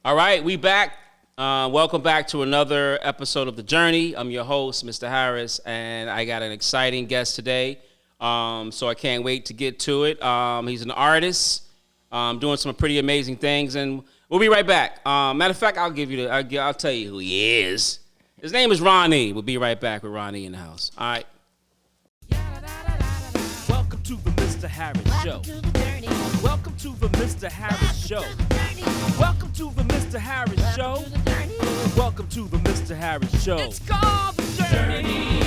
All right, we back. Welcome back to another episode of The Journey. I'm your host, Mr. Harris, and I got an exciting guest today. So I can't wait to get to it. He's an artist, doing some pretty amazing things, and we'll be right back. Matter of fact, I'll tell you who he is. His name is Ronnie. We'll be right back with Ronnie in the house. All right. Welcome to the Mr. Harris Show. Welcome to the Mr. Harris Show. Welcome to the Mr. Harris Show. Welcome to the Mr. Harris Show. It's called The Journey.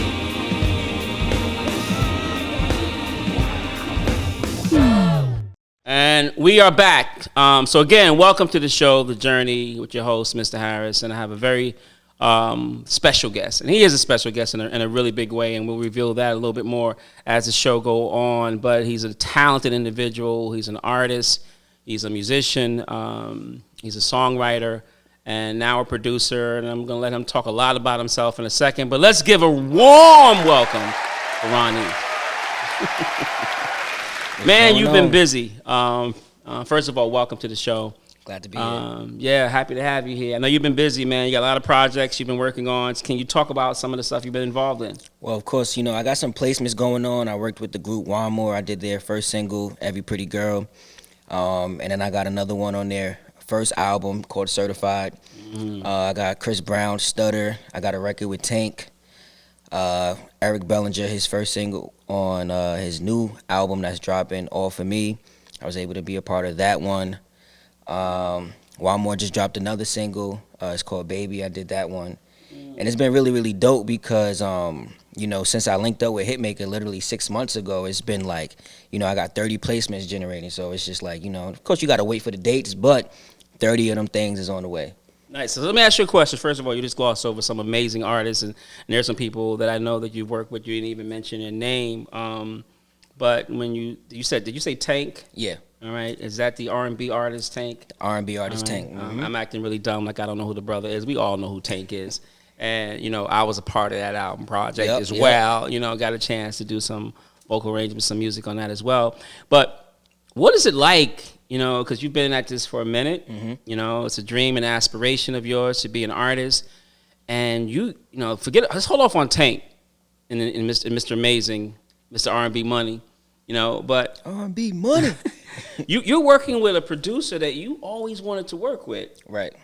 And we are back. So again, welcome to the show, The Journey, with your host, Mr. Harris. And I have a very special guest. And he is a special guest in a really big way. And we'll reveal that a little bit more as the show go on. But he's a talented individual. He's an artist. He's a musician. He's a songwriter. And now a producer. And I'm going to let him talk a lot about himself in a second. But let's give a warm welcome to Ronnie. Man, you've been busy. First of all, welcome to the show. Glad to be here. Yeah, happy to have you here. I know you've been busy, man. You got a lot of projects you've been working on. Can you talk about some of the stuff you've been involved in? Well, of course, I got some placements going on. I worked with the group One More. I did their first single, Every Pretty Girl. And then I got another one on their first album called Certified. Mm-hmm. I got Chris Brown, Stutter. I got a record with Tank. Eric Bellinger, his first single on his new album that's dropping, All For Me. I was able to be a part of that one. One More just dropped another single. It's called Baby. I did that one. And it's been really, really dope because, since I linked up with Hitmaker literally 6 months ago, it's been like, I got 30 placements generating. So it's just like, of course you got to wait for the dates, but 30 of them things is on the way. Nice. So let me ask you a question. First of all, you just glossed over some amazing artists, and there's some people that I know that you've worked with. You didn't even mention their name. But when did you say Tank? Yeah. All right. Is that the R&B artist Tank? The R&B artist right. Tank. Mm-hmm. I'm acting really dumb, like I don't know who the brother is. We all know who Tank is. And, I was a part of that album project as well. Got a chance to do some vocal arrangements, some music on that as well. But what is it like, because you've been at this for a minute. Mm-hmm. It's a dream and aspiration of yours to be an artist. And let's hold off on Tank and Mr. Amazing, Mr. R&B Money, but R&B Money. You're working with a producer that you always wanted to work with. Right.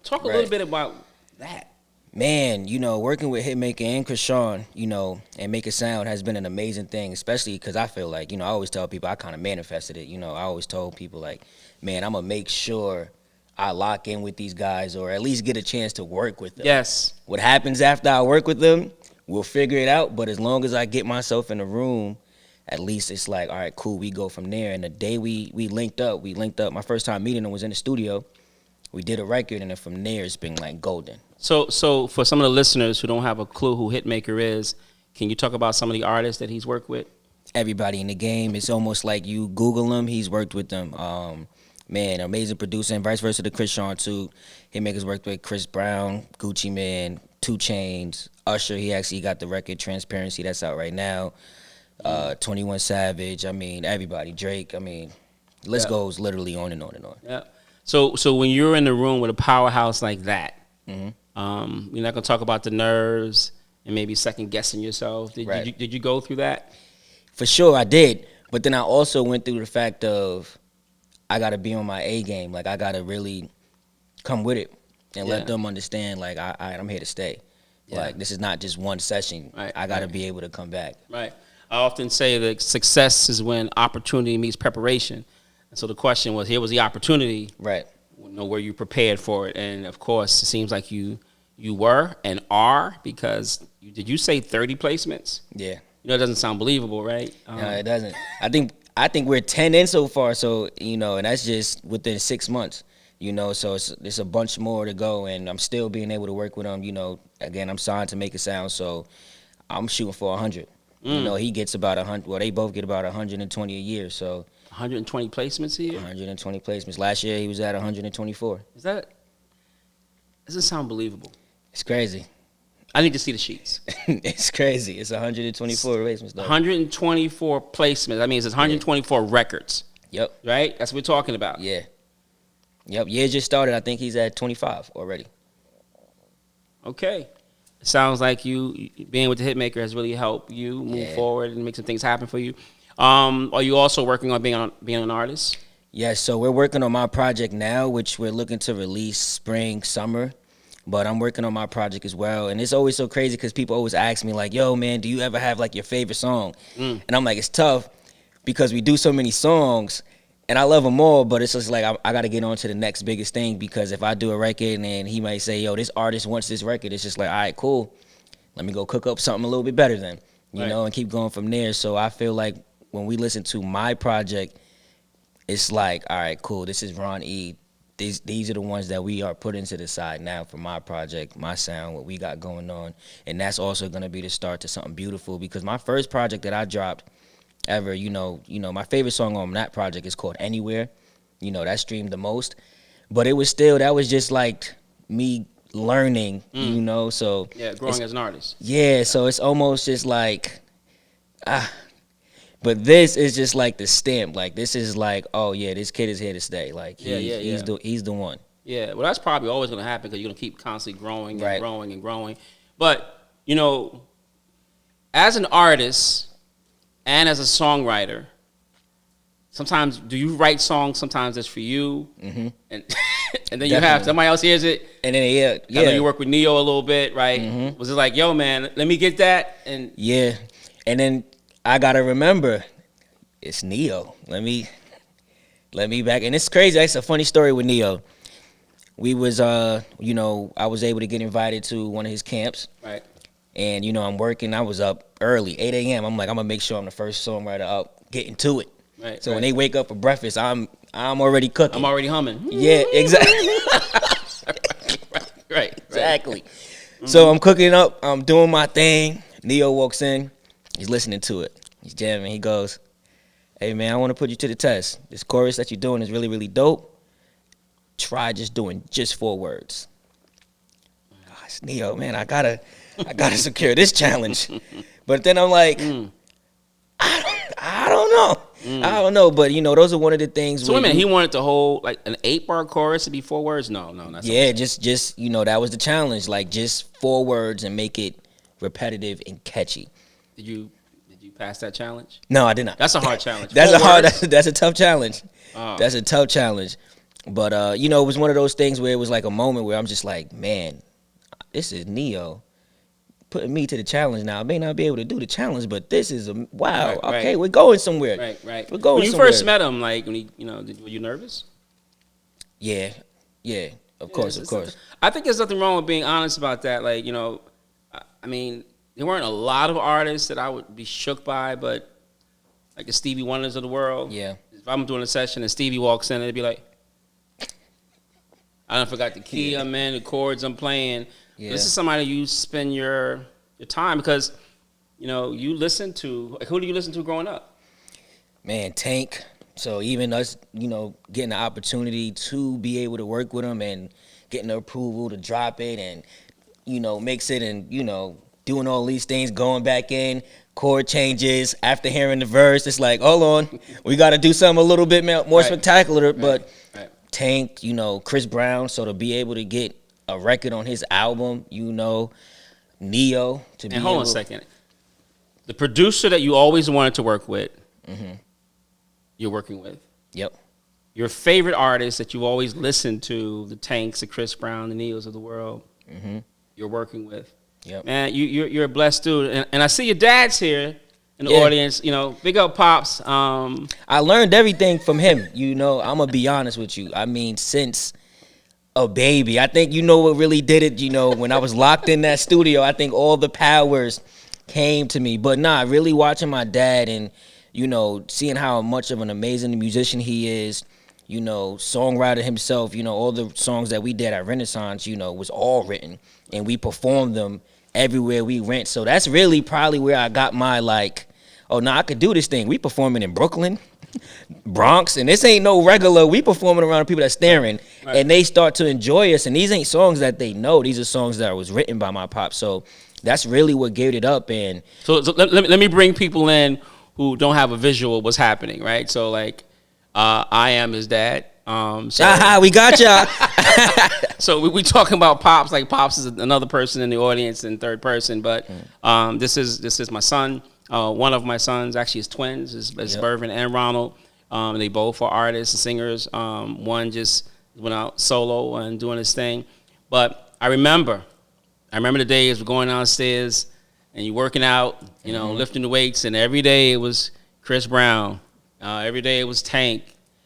Talk a little bit about that. Man, working with Hitmaker and Krishan, and Make It Sound has been an amazing thing, especially because I feel like, I always tell people I kind of manifested it. I always told people, like, man, I'm going to make sure I lock in with these guys or at least get a chance to work with them. Yes. What happens after I work with them, we'll figure it out. But as long as I get myself in the room, at least it's like, all right, cool, we go from there. And the day we linked up. My first time meeting them was in the studio. We did a record, and then from there it's been like golden. So for some of the listeners who don't have a clue who Hitmaker is, can you talk about some of the artists that he's worked with? Everybody in the game. It's almost like you Google him, he's worked with them. Man, amazing producer, and vice versa to Krishan too. Hitmaker's worked with Chris Brown, Gucci Mane, 2 Chainz, Usher. He actually got the record Transparency that's out right now. 21 Savage. Everybody. Drake. List goes literally on and on and on. Yeah. So when you're in the room with a powerhouse like that, mm-hmm. You're not gonna talk about the nerves and maybe second guessing yourself. Did you go through that? For sure, I did. But then I also went through the fact of I gotta be on my A game. Like I gotta really come with it and let them understand. Like I'm here to stay. Yeah. Like this is not just one session. Right. I gotta be able to come back. Right. I often say that success is when opportunity meets preparation. And so the question was, here was the opportunity. Right. Were you prepared for it? And of course, it seems like you were and are, because did you say 30 placements? Yeah. It doesn't sound believable, right? No, it doesn't. I think we're 10 in so far. So and that's just within 6 months. So it's a bunch more to go, and I'm still being able to work with them. Again, I'm signed to Make It Sound, so I'm shooting for 100. He gets about 100. Well, they both get about 120 a year. So 120 placements a year? 120 placements. Last year he was at 124. Doesn't sound believable. It's crazy. I need to see the sheets. It's crazy. It's 124 placements, though. 124 placements. That means it's 124 records. Yep. Right? That's what we're talking about. Yeah. Yep, year just started. I think he's at 25 already. Okay. It sounds like you being with the Hitmaker has really helped you move forward and make some things happen for you. Are you also working on being an artist? Yes, so we're working on my project now, which we're looking to release spring, summer. But I'm working on my project as well. And it's always so crazy because people always ask me, like, yo, man, do you ever have, like, your favorite song? And I'm like, it's tough because we do so many songs. And I love them all, but it's just like I got to get on to the next biggest thing because if I do a record and he might say, yo, this artist wants this record, it's just like, all right, cool. Let me go cook up something a little bit better then, you know, and keep going from there. So I feel like when we listen to my project, it's like, all right, cool, this is Ron E. These are the ones that we are putting to the side now for my project, my sound, what we got going on. And that's also going to be the start to something beautiful because my first project that I dropped ever, you know, my favorite song on that project is called Anywhere. You know, that streamed the most. But it was still, that was just like me learning, you know, so. Yeah, growing as an artist. Yeah, so it's almost just like, but this is just like the stamp. Like, this is like, oh, yeah, this kid is here to stay. Like, he's the one. Yeah, well, that's probably always going to happen because you're going to keep constantly growing and growing and growing. But, you know, as an artist and as a songwriter, sometimes do you write songs sometimes that's for you? Mm-hmm. And then you have somebody else hears it. And then, I know you work with Neo a little bit, right? Mm-hmm. Was it like, yo, man, let me get that? And yeah, and then I got to remember, it's Neo. Let me back. And it's crazy. That's a funny story with Neo. We was, you know, I was able to get invited to one of his camps. Right. And, you know, I'm working. I was up early, 8 a.m. I'm like, I'm going to make sure I'm the first songwriter up, getting to it. Right. So when they wake up for breakfast, I'm already cooking. I'm already humming. Yeah, exactly. right. Exactly. Mm-hmm. So I'm cooking up. I'm doing my thing. Neo walks in. He's listening to it. He's jamming. He goes, hey, man, I want to put you to the test. This chorus that you're doing is really, really dope. Try just doing just 4 words. Gosh, Neo, man, I gotta secure this challenge. But then I'm like, I don't know. I don't know. But, you know, those are one of the things. So wait a minute, he wanted to hold like an 8-bar chorus to be 4 words? No, that's just, you know, that was the challenge. Like, just 4 words and make it repetitive and catchy. Did you pass that challenge? No, I did not. That's a hard challenge. That's a tough challenge. Oh. That's a tough challenge. But, you know, it was one of those things where it was like a moment where I'm just like, man, this is Neo putting me to the challenge now. I may not be able to do the challenge, but this is wow. Right, okay, we're going somewhere. Right. We're going when you somewhere. First met him, like, when he, you know, were you nervous? Yeah, of course. I think there's nothing wrong with being honest about that. Like, you know, I mean, there weren't a lot of artists that I would be shook by, but like the Stevie Wonders of the world. Yeah. If I'm doing a session and Stevie walks in, it'd be like, I done forgot the key I'm in, the chords I'm playing. Yeah. This is somebody you spend your time because, you know, you listen to, like, who do you listen to growing up? Man, Tank. So even us, you know, getting the opportunity to be able to work with him and getting the approval to drop it and, you know, mix it and, you know, doing all these things, going back in, chord changes, after hearing the verse, it's like, hold on, we got to do something a little bit more spectacular. But Tank, you know, Chris Brown, so to be able to get a record on his album, you know, Neo to be. And hold on a second, the producer that you always wanted to work with, you're working with. Yep. Your favorite artist that you always listened to, the Tanks, the Chris Brown, the Neos of the world, you're working with. Yep. Man, you're a blessed dude, and I see your dad's here in the audience. You know, big up Pops. I learned everything from him. You know, I'm gonna be honest with you. I mean, since a baby, I think, you know, what really did it. You know, when I was locked in that studio, I think all the powers came to me. But nah, really watching my dad and, you know, seeing how much of an amazing musician he is. You know, songwriter himself. You know, all the songs that we did at Renaissance, you know, was all written, and we performed them everywhere we went. So that's really probably where I got my, like, oh, no, I could do this thing. We performing in Brooklyn, Bronx, and this ain't no regular. We performing around people that's staring, and they start to enjoy us. And these ain't songs that they know. These are songs that was written by my pop. So that's really what gave it up. And so let me bring people in who don't have a visual of what's happening, right? So, like, I am his dad. So we got y'all. So we talking about Pops. Like Pops is another person in the audience in third person, but this is my son. One of my sons, actually, is twins. Is Bervin and Ronald. They both are artists and singers. One just went out solo and doing his thing. But I remember the days of going downstairs and you working out, lifting the weights, and every day it was Chris Brown. Every day it was Tank.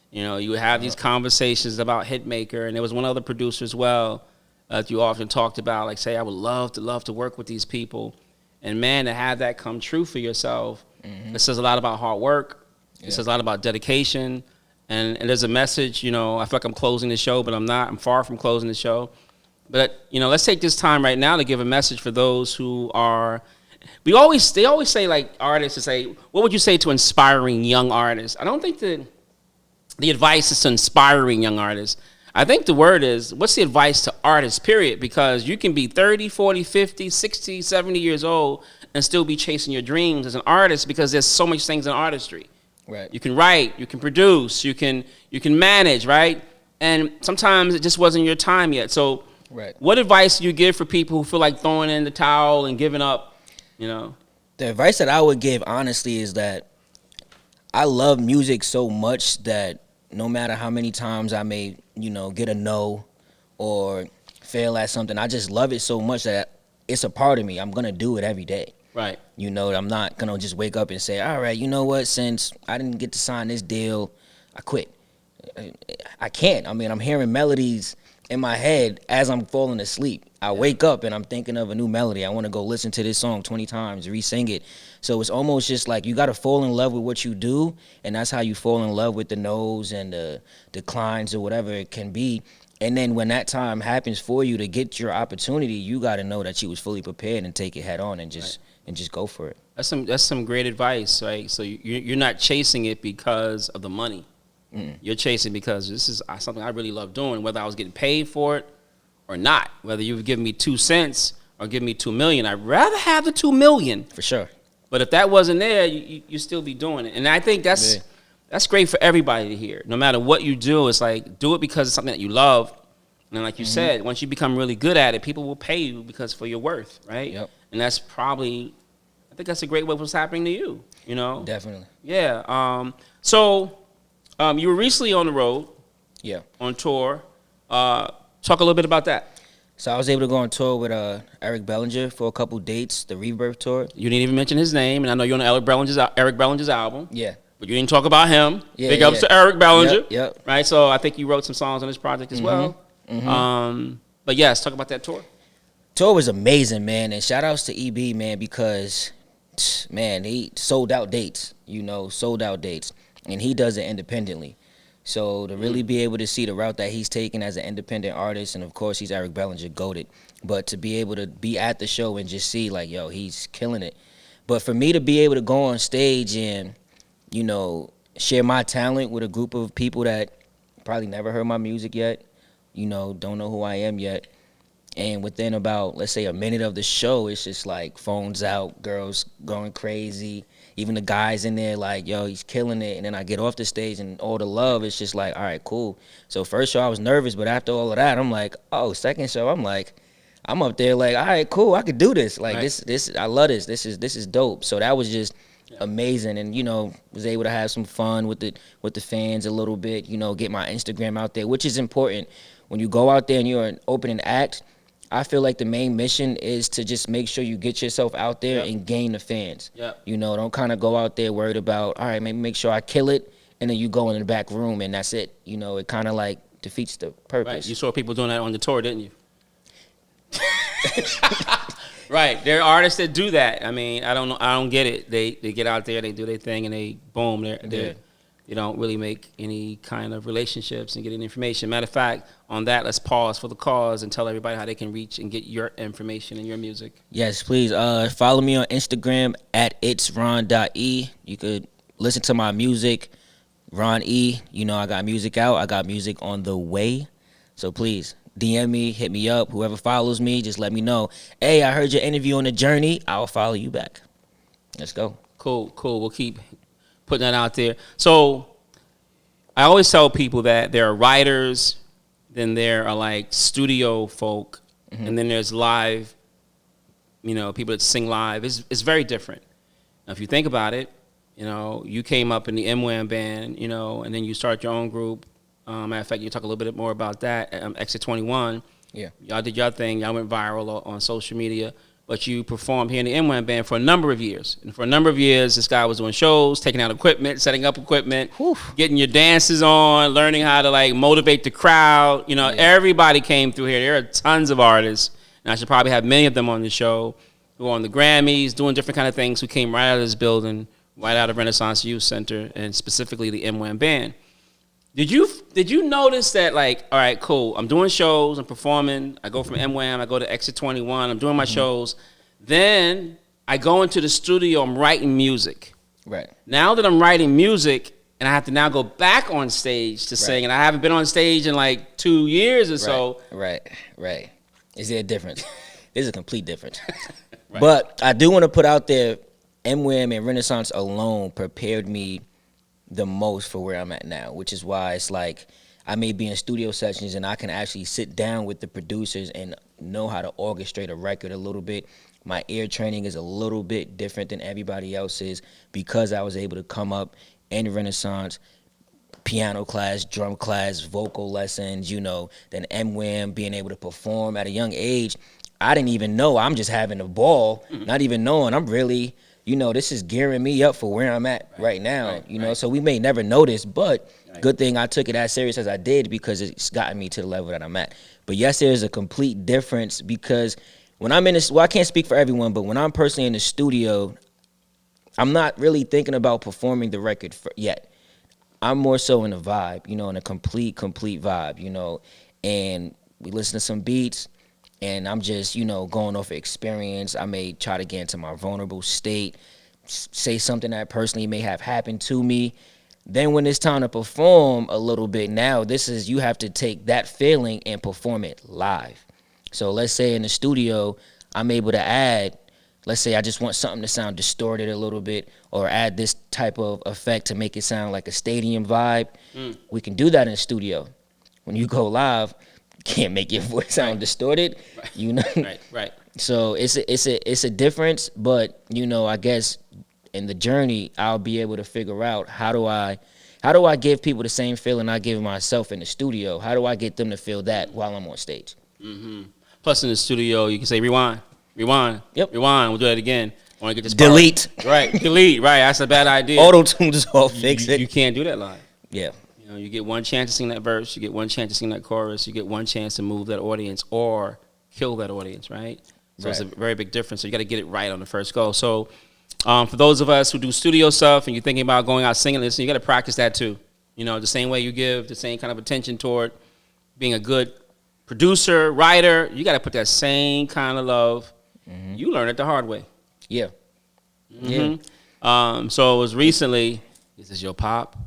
You would have these conversations about Hitmaker, and there was one other producer as well that you often talked about, like, say, I would love to work with these people. And, man, to have that come true for yourself, it says a lot about hard work. It says a lot about dedication. And there's a message, I feel like I'm closing the show, but I'm not. I'm far from closing the show. But, let's take this time right now to give a message for those who are – they always say, like, artists to say, what would you say to inspiring young artists? I don't think that – the advice is to inspiring young artists. I think the word is, what's the advice to artists, period? Because you can be 30, 40, 50, 60, 70 years old and still be chasing your dreams as an artist because there's so much things in artistry. Right. You can write, you can produce, you can manage, right? And sometimes it just wasn't your time yet. So what advice do you give for people who feel like throwing in the towel and giving up, The advice that I would give, honestly, is that I love music so much that no matter how many times I may, get a no or fail at something, I just love it so much that it's a part of me. I'm going to do it every day. Right. I'm not going to just wake up and say, all right, you know what, since I didn't get to sign this deal, I quit. I can't. I mean, I'm hearing melodies in my head as I'm falling asleep. I wake up and I'm thinking of a new melody. I want to go listen to this song 20 times, re-sing it. So it's almost just like you got to fall in love with what you do, and that's how you fall in love with the no's and the declines or whatever it can be. And then when that time happens for you to get your opportunity, you got to know that you was fully prepared and take it head on and just go for it. That's some great advice, right? So you're not chasing it because of the money. You're chasing because this is something I really love doing, whether I was getting paid for it or not, whether you would give me 2 cents or give me $2 million. I'd rather have the $2 million. For sure. But if that wasn't there, you still be doing it. And I think that's great for everybody to hear. No matter what you do, it's like, do it because it's something that you love. And like you said, once you become really good at it, people will pay you because for your worth, right? Yep. And that's probably, I think that's a great way of what's happening to you, Definitely. Yeah. So you were recently on the road. Yeah. On tour. Talk a little bit about that. So I was able to go on tour with Eric Bellinger for a couple dates, the Rebirth tour. You didn't even mention his name, and I know you're on Eric Bellinger's album. Yeah. But you didn't talk about him. Yeah, Big ups to Eric Bellinger. Yep. Right, so I think you wrote some songs on this project as well. But yes, talk about that tour. Tour was amazing, man, and shout outs to EB, man, because, man, he sold out dates, and he does it independently. So to really be able to see the route that he's taken as an independent artist, and of course he's Eric Bellinger, goated, but to be able to be at the show and just see, like, yo, he's killing it. But for me to be able to go on stage and, share my talent with a group of people that probably never heard my music yet, don't know who I am yet, and within about, let's say, a minute of the show, it's just like phones out, girls going crazy, even the guys in there like, yo, he's killing it. And then I get off the stage and all the love, it's just like, all right, cool. So first show I was nervous, but after all of that, I'm like, oh, second show, I'm like, I'm up there like, all right, cool, I could do this. Like, this I love this. This is dope. So that was just amazing, and was able to have some fun with the fans a little bit, get my Instagram out there, which is important. When you go out there and you're an opening act, I feel like the main mission is to just make sure you get yourself out there and gain the fans. Don't kind of go out there worried about, all right, maybe make sure I kill it, and then you go in the back room and that's it. It kind of like defeats the purpose. Right. You saw people doing that on the tour, didn't you? Right. There are artists that do that. I mean, I don't get it. They get out there, they do their thing, and they boom, they don't really make any kind of relationships and get any information. Matter of fact, on that, let's pause for the cause and tell everybody how they can reach and get your information and your music. Yes, please. Follow me on Instagram at itsron.e. You could listen to my music, Ron E. I got music out. I got music on the way. So please, DM me, hit me up. Whoever follows me, just let me know. Hey, I heard your interview on The Journey. I'll follow you back. Let's go. Cool. We'll keep putting that out there. So I always tell people that there are writers, then there are like studio folk, and then there's live, people that sing live. It's very different. Now, if you think about it, you came up in the MWAM band, and then you start your own group. Matter of fact, you talk a little bit more about that. Exit 21. Yeah. Y'all did your thing. Y'all went viral on social media. But you performed here in the MWAM band for a number of years. And for a number of years, this guy was doing shows, taking out equipment, setting up equipment, getting your dances on, learning how to, like, motivate the crowd. Everybody came through here. There are tons of artists, and I should probably have many of them on the show, who are on the Grammys, doing different kind of things, who came right out of this building, right out of Renaissance Youth Center, and specifically the MWAM band. Did you notice that, like, all right, cool, I'm doing shows, I'm performing, I go from MWAM, I go to Exit 21, I'm doing my shows, then I go into the studio, I'm writing music. Right. Now that I'm writing music, and I have to now go back on stage to sing, and I haven't been on stage in like 2 years or so. Right. Is there a difference? There's a complete difference. But I do want to put out there, MWAM and Renaissance alone prepared me the most for where I'm at now, which is why it's like I may be in studio sessions and I can actually sit down with the producers and know how to orchestrate a record a little bit. My ear training is a little bit different than everybody else's because I was able to come up in Renaissance, piano class, drum class, vocal lessons, then MWAM, being able to perform at a young age. I didn't even know. I'm just having a ball, not even knowing I'm really, this is gearing me up for where I'm at right now, so we may never notice, but good thing I took it as serious as I did because it's gotten me to the level that I'm at. But yes, there's a complete difference because when I'm in this, I can't speak for everyone, but when I'm personally in the studio, I'm not really thinking about performing the record yet. I'm more so in a vibe, in a complete vibe, and we listen to some beats. And I'm just, going off experience. I may try to get into my vulnerable state, say something that personally may have happened to me. Then when it's time to perform a little bit, now you have to take that feeling and perform it live. So let's say in the studio, I'm able to add, let's say I just want something to sound distorted a little bit or add this type of effect to make it sound like a stadium vibe. We can do that in the studio. When you go live, can't make your voice sound distorted, Right. So it's a difference, but I guess in the journey I'll be able to figure out how do I give people the same feeling I give myself in the studio? How do I get them to feel that while I'm on stage? Plus in the studio you can say rewind. Yep. Rewind. We'll do that again. I want to get this delete. Right. Delete. Right. That's a bad idea. Auto-tune's all fix it. You can't do that live. Yeah. You get one chance to sing that verse, you get one chance to sing that chorus, you get one chance to move that audience or kill that audience, right? So it's a very big difference. So you got to get it right on the first go. So for those of us who do studio stuff and you're thinking about going out singing, listen, you got to practice that too. The same way you give the same kind of attention toward being a good producer, writer, you got to put that same kind of love. You learn it the hard way. Yeah. So it was recently, this is your pop.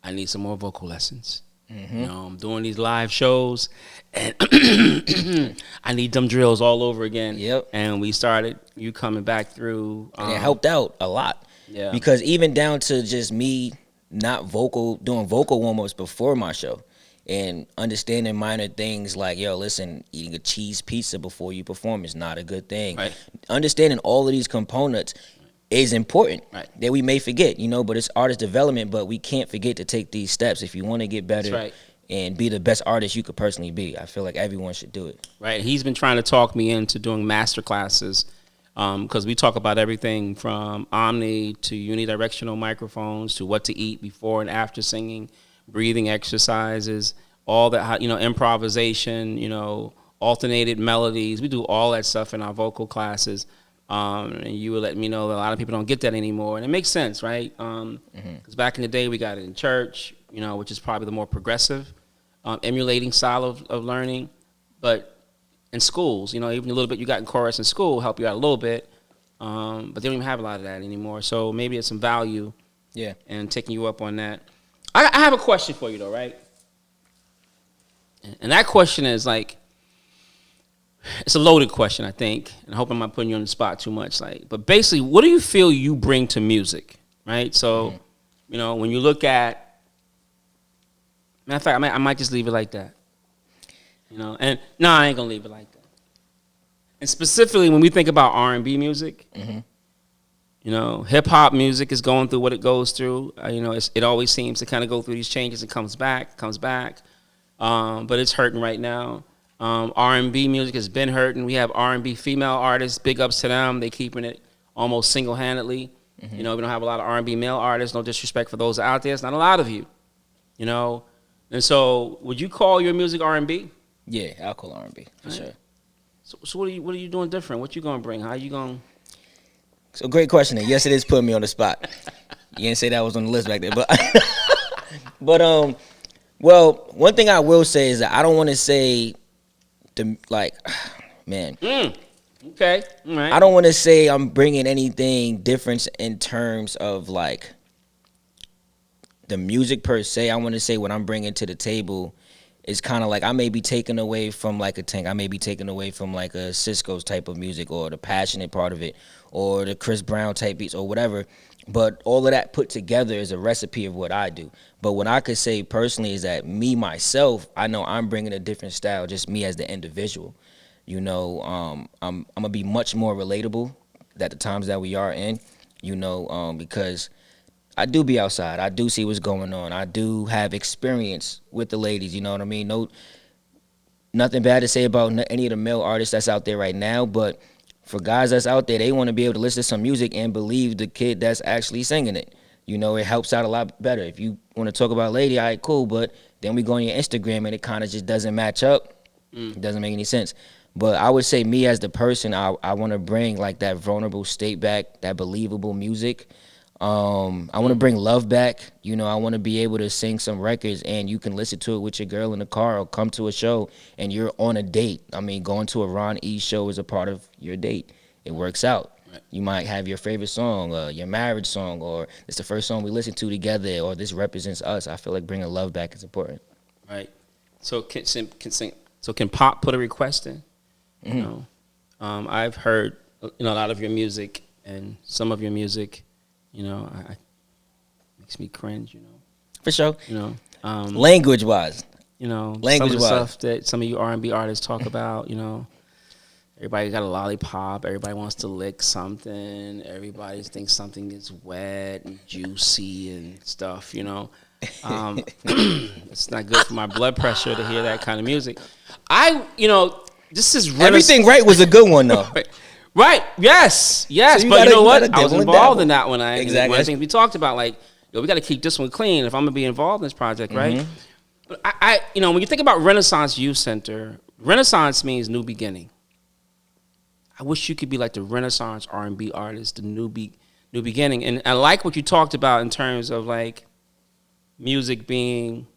I need some more vocal lessons. I'm doing these live shows, and I need them drills all over again. Yep. And we started you coming back through. And it helped out a lot. Yeah. Because even down to just me not doing vocal warm-ups before my show and understanding minor things like, listen, eating a cheese pizza before you perform is not a good thing. Right. Understanding all of these components is important that we may forget, but it's artist development, but we can't forget to take these steps if you want to get better and be the best artist you could personally be. I feel like everyone should do it. Right. He's been trying to talk me into doing master classes because we talk about everything from omni to unidirectional microphones to what to eat before and after singing, breathing exercises, all that, improvisation, alternated melodies. We do all that stuff in our vocal classes. And you were letting me know that a lot of people don't get that anymore. And it makes sense, right? Because back in the day, we got it in church, which is probably the more progressive, emulating style of learning. But in schools, even a little bit you got in chorus in school help you out a little bit. But they don't even have a lot of that anymore. So maybe it's some value in taking you up on that. I have a question for you, though, right? And that question is like, it's a loaded question, I think, and I hope I'm not putting you on the spot too much. But basically, what do you feel you bring to music, right? So, when you look at Matter of fact, I might just leave it like that. You know, and no, I ain't gonna leave it like that. And specifically, when we think about R&B music, you know, hip hop music is going through what it goes through. You know, it always seems to kind of go through these changes and comes back. But it's hurting right now. R&B music has been hurting. We have R&B female artists. Big ups to them. They keeping it almost single-handedly. You know, we don't have a lot of R&B male artists. No disrespect for those out there. It's not a lot of you. You know, and so would you call your music R&B? Yeah, I'll call R&B for sure. So what are you doing different? What you gonna bring? How you gonna? So great question. And yes, it is putting me on the spot. You didn't say that was on the list back there, but well, one thing I will say is that I don't want to say man. Okay. All right. I don't want to say I'm bringing anything different in terms of like the music per se. I want to say what I'm bringing to the table is kind of like I may be taken away from like a Tank. I may be taken away from like a Cisco's type of music or the passionate part of it or the Chris Brown type beats or whatever. But all of that put together is a recipe of what I do. But what I could say personally is that me, myself, I know I'm bringing a different style, just me as the individual. You know, I'm going to be much more relatable at the times that we are in, you know, because I do be outside. I do see what's going on. I do have experience with the ladies, you know what I mean? Nothing bad to say about any of the male artists that's out there right now, but for guys that's out there, they want to be able to listen to some music and believe the kid that's actually singing it. You know, it helps out a lot better. If you want to talk about lady, all right, cool, but then we go on your Instagram and it kind of just doesn't match up. It doesn't make any sense. But I would say me as the person, I want to bring like that vulnerable state back, that believable music. I want to bring love back. You know, I want to be able to sing some records and you can listen to it with your girl in the car or come to a show and you're on a date. I mean, going to a Ron E show is a part of your date. It works out. Right. You might have your favorite song, your marriage song, or it's the first song we listen to together, or this represents us. I feel like bringing love back is important. Right. So can Pop put a request in? You know, I've heard a lot of your music and some of your music. You know, makes me cringe. You know, for sure. You know, language wise. You know, language some of the stuff that some of you R&B artists talk about. You know, everybody got a lollipop. Everybody wants to lick something. Everybody thinks something is wet and juicy and stuff. You know, it's not good for my blood pressure to hear that kind of music. This is Everything Right was a good one though. Right. Yes. So but you know what? I was involved in that one. Exactly. One of the things we talked about, like, we got to keep this one clean if I'm gonna be involved in this project, right? But I when you think about Renaissance Youth Center, Renaissance means new beginning. I wish you could be like the Renaissance R&B artist, the new beginning. And I like what you talked about in terms of like music being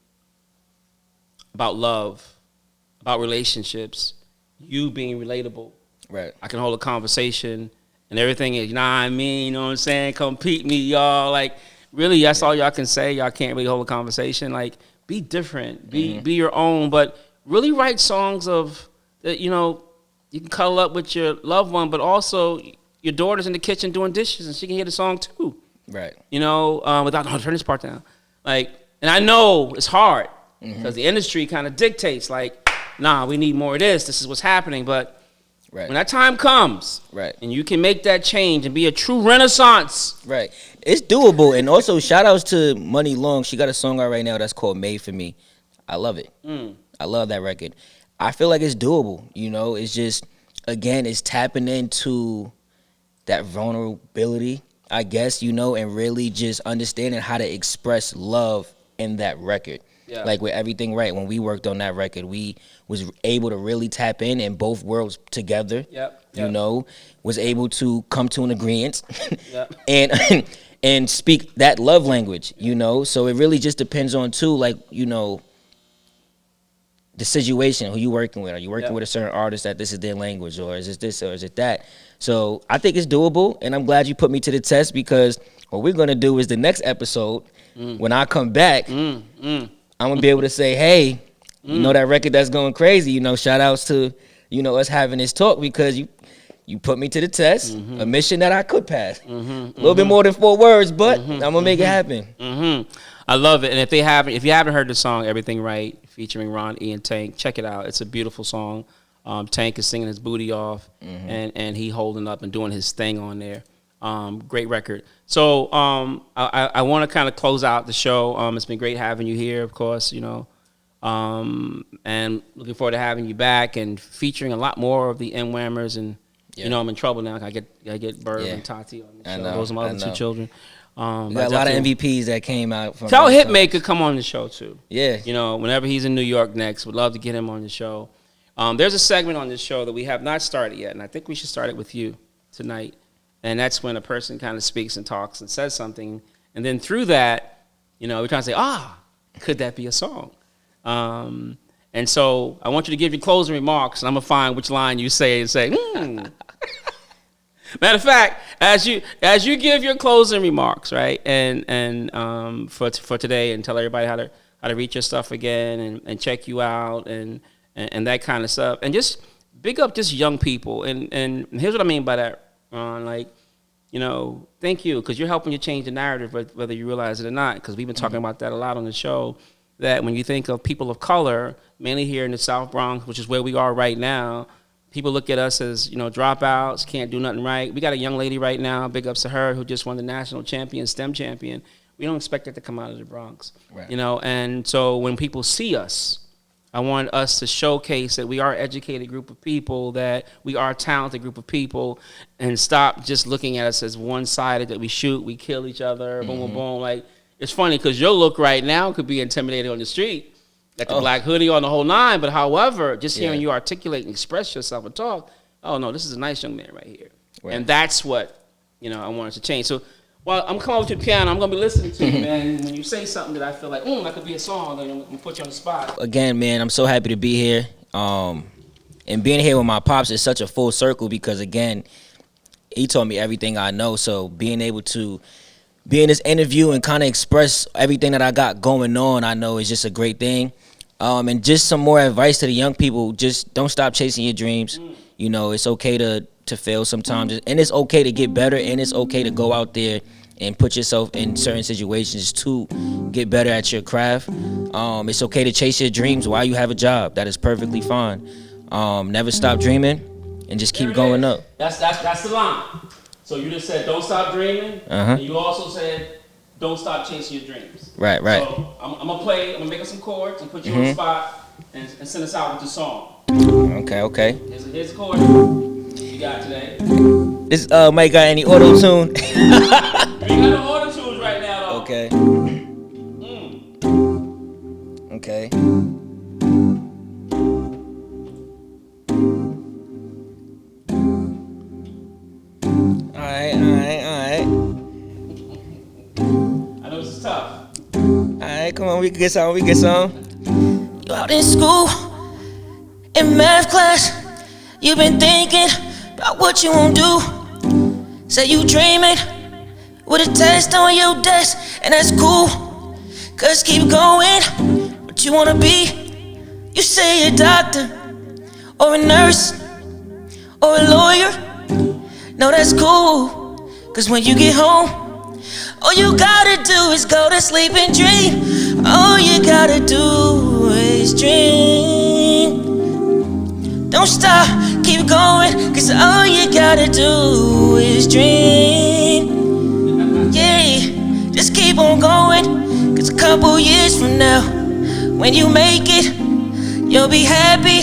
about love, about relationships. You being relatable. Right. I can hold a conversation and everything is, you know what I mean? You know what I'm saying? Compete me, y'all. Like, really, that's all y'all can say. Y'all can't really hold a conversation. Like, be different. Be your own. But really write songs of, that you know, you can cuddle up with your loved one, but also your daughter's in the kitchen doing dishes and she can hear the song too. Right. You know, without, turn this part down. Like, and I know it's hard because the industry kind of dictates, like, nah, we need more of this. This is what's happening. But when that time comes, and you can make that change and be a true Renaissance. Right. It's doable. And also, shout outs to Money Long. She got a song out right now that's called Made For Me. I love it. I love that record. I feel like it's doable. You know, it's just, again, it's tapping into that vulnerability, I guess, you know, and really just understanding how to express love in that record. Yeah. Like with Everything Right, when we worked on that record, we was able to really tap in both worlds together. You know, was able to come to an agreement and speak that love language, you know. So it really just depends on too, like, you know, the situation, who you working with. Are you working with a certain artist that this is their language, or is it this or is it that? So I think it's doable, and I'm glad you put me to the test, because what we're gonna do is the next episode, when I come back, I'm gonna be able to say, hey, you know that record that's going crazy, you know, shout outs to, you know, us having this talk, because you put me to the test, a mission that I could pass. A little bit more than 4 words, but I'm gonna make it happen. I love it. And if you haven't heard the song "Everything Right" featuring Ron E and Tank, check it out. It's a beautiful song. Tank is singing his booty off, and he holding up and doing his thing on there. Great record. So I want to kind of close out the show. It's been great having you here, of course, and looking forward to having you back and featuring a lot more of the M-Whammers. And I'm in trouble now. I get Berv and Tati on the show. Those are my other two children. We got a lot of MVPs that came out from. Tell Hitmaker come on the show too. Yeah. Whenever he's in New York next, would love to get him on the show. There's a segment on this show that we have not started yet, and I think we should start it with you tonight. And that's when a person kind of speaks and talks and says something, and then through that, we're trying to say, could that be a song? And so I want you to give your closing remarks, and I'm gonna find which line you say and say, Matter of fact, as you give your closing remarks, right, and for today, and tell everybody how to reach your stuff again and check you out and that kind of stuff, and just big up just young people, and here's what I mean by that, Ron, thank you, because you're helping to change the narrative, whether you realize it or not, because we've been talking about that a lot on the show, that when you think of people of color, mainly here in the South Bronx, which is where we are right now, people look at us as, dropouts, can't do nothing right. We got a young lady right now, big ups to her, who just won the national STEM champion. We don't expect it to come out of the Bronx, right. And so when people see us, I want us to showcase that we are an educated group of people, that we are a talented group of people, and stop just looking at us as one-sided, that we shoot, we kill each other, boom, boom, boom. It's funny because your look right now could be intimidated on the street, like the black hoodie on the whole nine, but however, just hearing you articulate and express yourself and talk, oh no, this is a nice young man right here. Right. And that's what, I wanted to change. So while I'm coming over to the piano, I'm going to be listening to you, man. And when you say something that I feel like, that could be a song, I'm going to put you on the spot. Again, man, I'm so happy to be here. And being here with my pops is such a full circle because, again, he taught me everything I know. So being able to be in this interview and kind of express everything that I got going on, I know is just a great thing. And just some more advice to the young people, just don't stop chasing your dreams. It's okay to fail sometimes, and it's okay to get better, and it's okay to go out there and put yourself in certain situations to get better at your craft. It's okay to chase your dreams while you have a job. That is perfectly fine. Never stop dreaming, and just keep going up. That's the line. So you just said don't stop dreaming, and you also said don't stop chasing your dreams. Right. So I'm gonna make up some chords and put you on the spot and send us out with the song. Okay. Here's the chord you got today. This Mike got any auto tune? We got no auto tunes right now though. Okay. Okay. Alright. I know this is tough. Alright, come on, we can get some. You out in school, in math class, you've been thinking about what you won't do. Say you dreaming with a test on your desk, and that's cool, cause keep going. What you wanna be? You say a doctor, or a nurse, or a lawyer. No, that's cool, cause when you get home, all you gotta do is go to sleep and dream. All you gotta do is dream. Don't stop, keep going, cause all you gotta do is dream. Yeah, just keep on going, cause a couple years from now, when you make it, you'll be happy,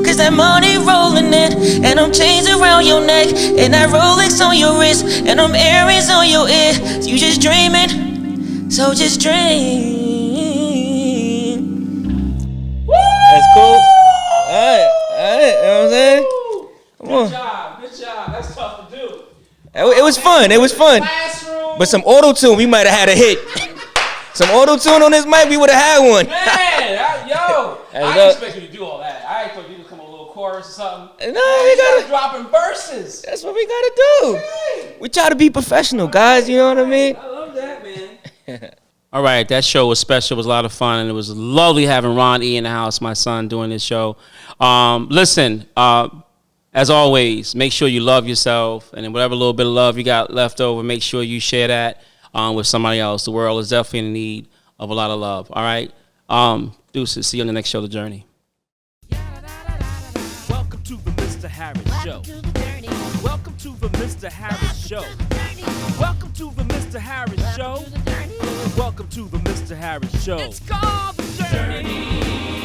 cause that money rolling in, and them chains around your neck, and that Rolex on your wrist, and them earrings on your ear. You just dreaming, so just dream. That's cool. Alright, you know what I'm saying? Come on. Good job. That's tough to do. It was fun. Classroom. But some auto-tune, we might have had a hit. Some auto-tune on this mic, we would have had one. Man, I didn't expect you to do all that. I expect you to come a little chorus or something. No, we gotta dropping verses. That's what we gotta do. Hey. We try to be professional, guys. You know what I mean? I love that, man. All right, that show was special. It was a lot of fun, and it was lovely having Ron E in the house, my son, doing this show. Listen, as always, make sure you love yourself, and whatever little bit of love you got left over, make sure you share that with somebody else. The world is definitely in need of a lot of love. All right. Deuces. See you on the next show, The Journey. Welcome to the Mr. Harris Show. Welcome to the Mr. Harris Show. Welcome to the Mr. Harris Show. Welcome to the Mr. Harris Show. It's called The Journey.